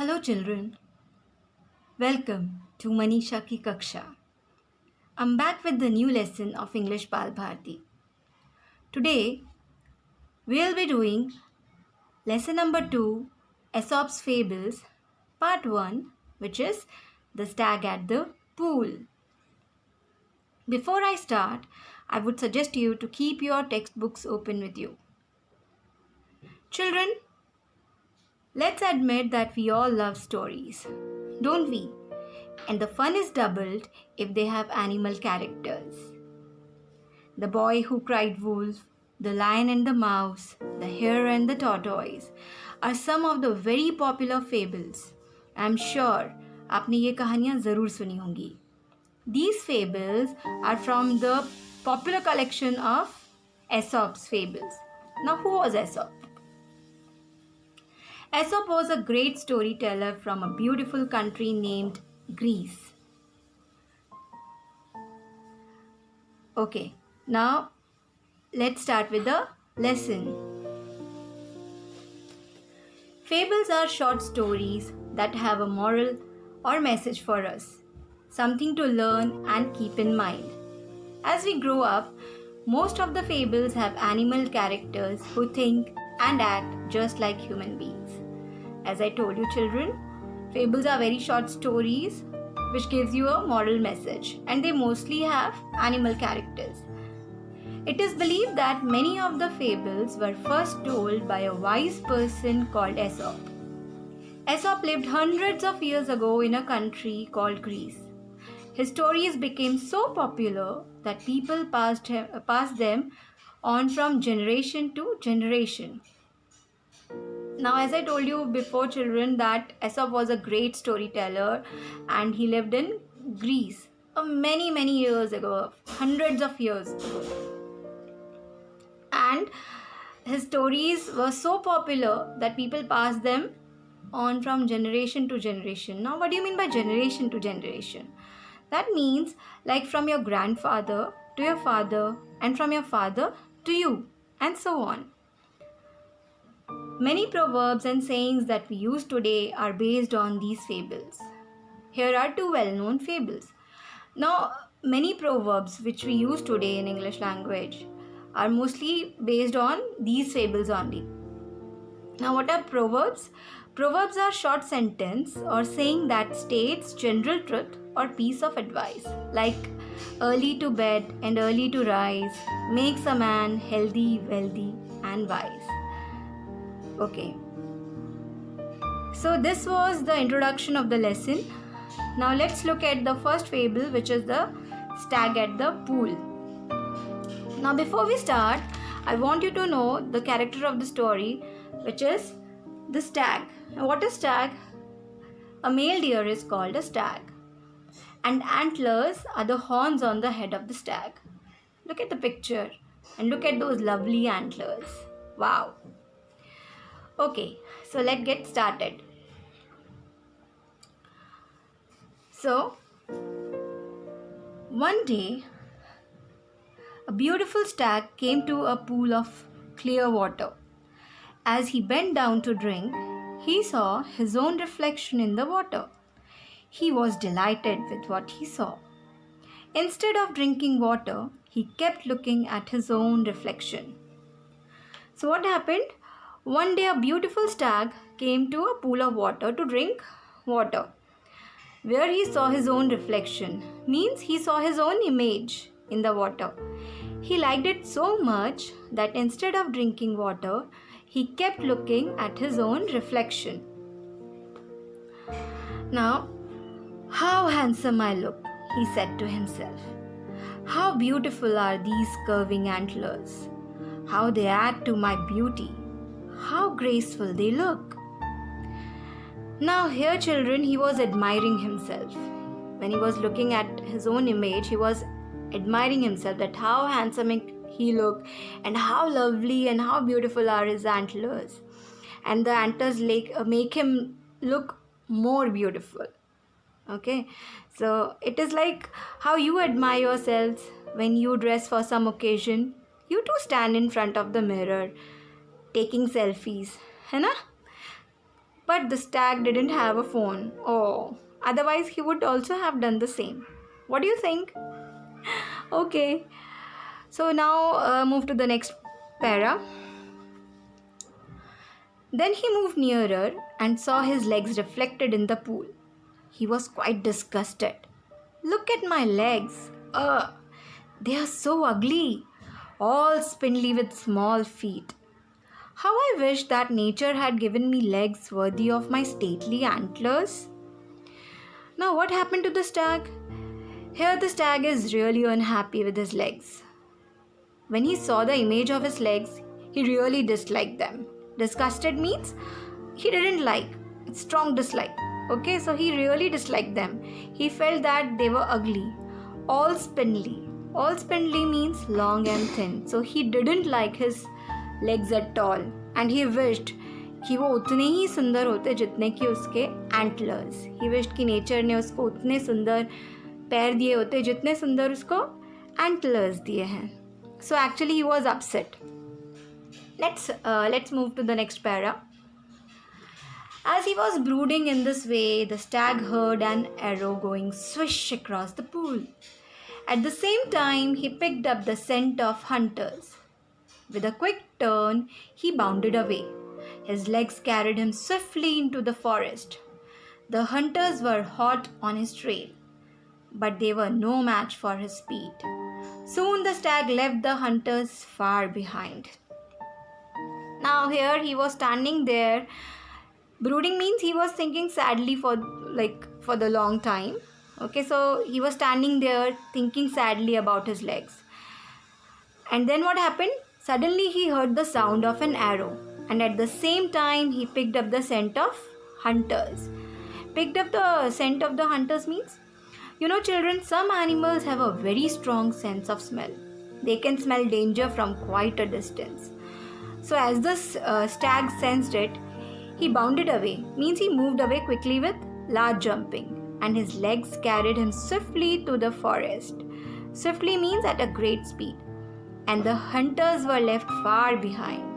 Hello children, welcome to Manisha Ki Kaksha. I'm back with the new lesson of English Bal Bharti. Today we'll be doing lesson number 2, Aesop's Fables, part 1, which is The Stag at the Pool. Before I start, I would suggest you to keep your textbooks open with you. Children, let's admit that we all love stories, don't we? And the fun is doubled if they have animal characters. The Boy Who Cried Wolf, The Lion and the Mouse, The Hare and the Tortoise are some of the very popular fables. I'm sure आपने ये कहानियाँ ज़रूर सुनी होंगी. These fables are from the popular collection of Aesop's fables. Now, who was Aesop? Aesop was a great storyteller from a beautiful country named Greece. Okay, now let's start with the lesson. Fables are short stories that have a moral or message for us, something to learn and keep in mind. As we grow up, most of the fables have animal characters who think and act just like human beings. As I told you, children, fables are very short stories which gives you a moral message, and they mostly have animal characters. It is believed that many of the fables were first told by a wise person called Aesop. Aesop lived hundreds of years ago in a country called Greece. His stories became so popular that people passed them on from generation to generation. Now, as I told you before, children, that Aesop was a great storyteller and he lived in Greece many years ago, hundreds of years ago. And his stories were so popular that people passed them on from generation to generation. Now, what do you mean by generation to generation? That means like from your grandfather to your father, and from your father to you, and so on. Many proverbs and sayings that we use today are based on these fables. Here are two well-known fables. Now, many proverbs which we use today in English language are mostly based on these fables only. Now, what are proverbs? Proverbs are short sentence or saying that states general truth or piece of advice, like early to bed and early to rise makes a man healthy, wealthy and wise. Okay. So this was the introduction of the lesson. Now let's look at the first fable, which is the stag at the pool. Now before we start, I want you to know the character of the story, which is the stag. Now what is stag? A male deer is called a stag, and antlers are the horns on the head of the stag. Look at the picture and look at those lovely antlers. Wow. Okay, so let's get started. So, one day, a beautiful stag came to a pool of clear water. As he bent down to drink, he saw his own reflection in the water. He was delighted with what he saw. Instead of drinking water, he kept looking at his own reflection. So what happened? One day a beautiful stag came to a pool of water to drink water, where he saw his own reflection, means he saw his own image in the water. He liked it so much that instead of drinking water, he kept looking at his own reflection. Now, how handsome I look, he said to himself. How beautiful are these curving antlers. How they add to my beauty. How graceful they look. Now here, children, he was admiring himself. When he was looking at his own image, he was admiring himself, that how handsome he looked and how lovely and how beautiful are his antlers. And the antlers make him look more beautiful. Okay, so it is like how you admire yourselves when you dress for some occasion. You too stand in front of the mirror taking selfies, है ना? But the stag didn't have a phone. Oh, otherwise he would also have done the same. What do you think? Okay, so now move to the next para. Then he moved nearer and saw his legs reflected in the pool. He was quite disgusted. Look at my legs. They are so ugly, all spindly with small feet. How I wish that nature had given me legs worthy of my stately antlers. Now, what happened to the stag? Here, the stag is really unhappy with his legs. When he saw the image of his legs, he really disliked them. Disgusted means he didn't like, it's strong dislike. Okay, so he really disliked them. He felt that they were ugly, all spindly. All spindly means long and thin. So he didn't like his legs at all. And he wished कि वो उतने ही सुंदर होते जितने कि उसके antlers. He wished कि nature ने उसको उतने सुंदर पैर दिए होते जितने सुंदर उसको एंटलर्स दिए हैं. So actually he was upset. Let's move to the next para. As he was brooding in this way, the stag heard an arrow going swish across the pool. At the same time, he picked up the scent of hunters. With a quick turn, he bounded away. His legs carried him swiftly into the forest. The hunters were hot on his trail, but they were no match for his speed. Soon the stag left the hunters far behind. Now here he was standing there. Brooding means he was thinking sadly for the long time. Okay, so he was standing there thinking sadly about his legs. And then what happened? Suddenly he heard the sound of an arrow. And at the same time he picked up the scent of hunters. Picked up the scent of the hunters means, children, some animals have a very strong sense of smell. They can smell danger from quite a distance. So as the stag sensed it, he bounded away, means he moved away quickly with large jumping, and his legs carried him swiftly to the forest. Swiftly means at a great speed, and the hunters were left far behind.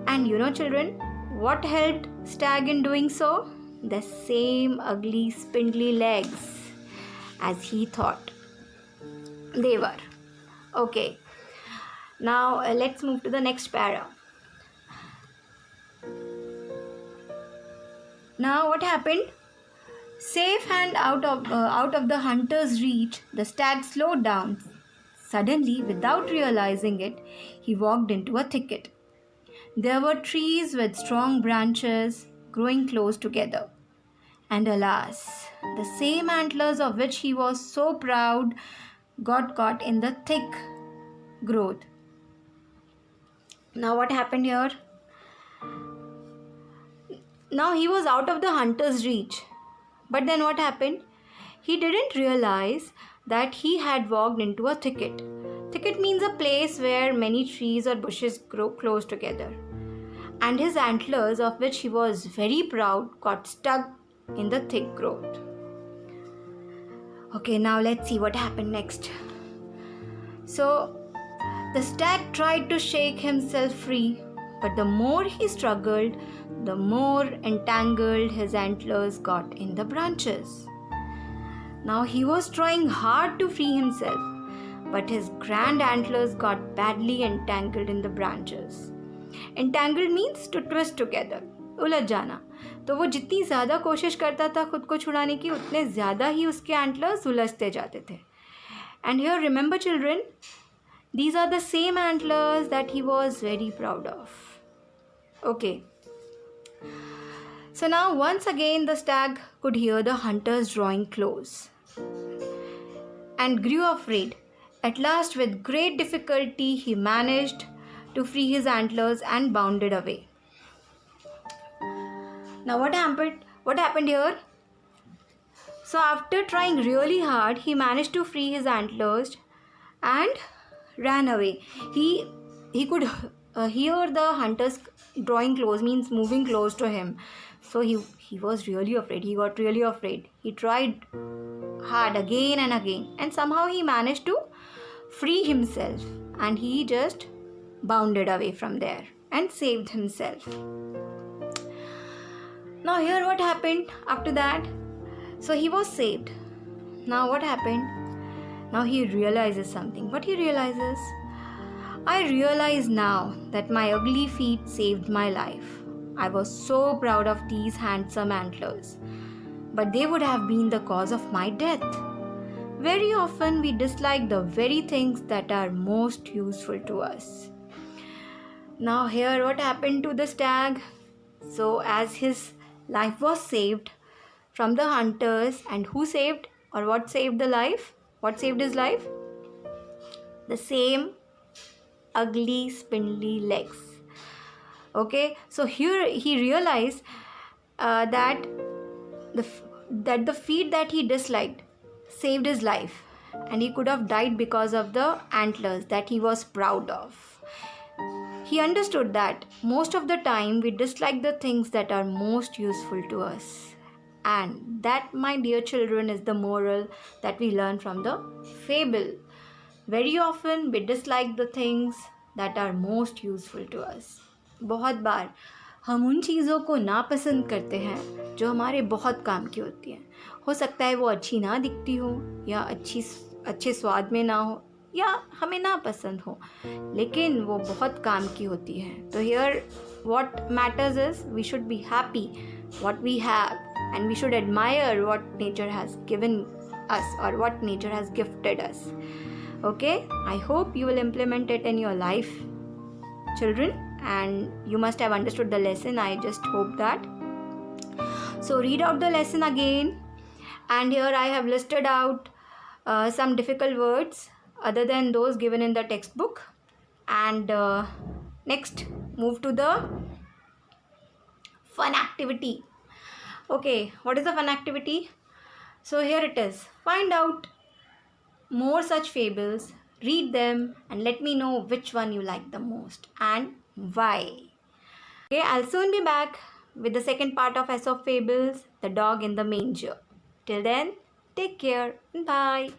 And children, what helped stag in doing so? The same ugly, spindly legs as he thought they were. Okay, now let's move to the next para. Now what happened? Safe and out of the hunter's reach, the stag slowed down. Suddenly, without realizing it, he walked into a thicket. There were trees with strong branches growing close together. And alas, the same antlers of which he was so proud got caught in the thick growth. Now what happened here? Now he was out of the hunter's reach. But then what happened? He didn't realize that he had walked into a thicket. Thicket means a place where many trees or bushes grow close together. And his antlers, of which he was very proud, got stuck in the thick growth. Okay, now let's see what happened next. So, the stag tried to shake himself free, but the more he struggled, the more entangled his antlers got in the branches. Now he was trying hard to free himself, but his grand antlers got badly entangled in the branches. Entangled means to twist together, उलझ जाना. तो वो जितनी ज़्यादा कोशिश करता था खुद को छुड़ाने की, उतने ज़्यादा ही उसके antlers उलझते जाते थे. And here remember children, these are the same antlers that he was very proud of. Okay. So now once again the stag could hear the hunters drawing close and grew afraid. At last, with great difficulty, he managed to free his antlers and bounded away. Now what happened here? So after trying really hard, he managed to free his antlers and ran away. He could hear the hunters drawing close, means moving close to him. So he was really afraid. He got really afraid. He tried hard again and again, and somehow he managed to free himself, and he just bounded away from there and saved himself. Now here what happened after that? So he was saved. Now what happened? Now he realizes something. What he realizes? I realize now that my ugly feet saved my life. I was so proud of these handsome antlers, but they would have been the cause of my death. Very often we dislike the very things that are most useful to us. Now here what happened to the stag? So as his life was saved from the hunters, and who saved or what saved the life? What saved his life? The same ugly spindly legs. Okay, so here he realized that the feet that he disliked saved his life, and he could have died because of the antlers that he was proud of. He understood that most of the time we dislike the things that are most useful to us. And that, my dear children, is the moral that we learn from the fable. Very often we dislike the things that are most useful to us. बहुत बार हम उन चीज़ों को नापसंद करते हैं जो हमारे बहुत काम की होती हैं. हो सकता है वो अच्छी ना दिखती हो, या अच्छे स्वाद में ना हो, या हमें ना पसंद हो, लेकिन वो बहुत काम की होती है. तो here what matters is we should be happy what we have, and we should admire what nature has given us or what nature has gifted us. Okay, I hope you will implement it in your life, children, and you must have understood the lesson. I just hope that. So read out the lesson again, and here I have listed out some difficult words other than those given in the textbook. And next, move to the fun activity. Okay, what is the fun activity? So here it is. Find out more such fables, read them, and let me know which one you like the most and why. Okay, I'll soon be back with the second part of Aesop Fables, The Dog in the Manger. Till then, take care and bye.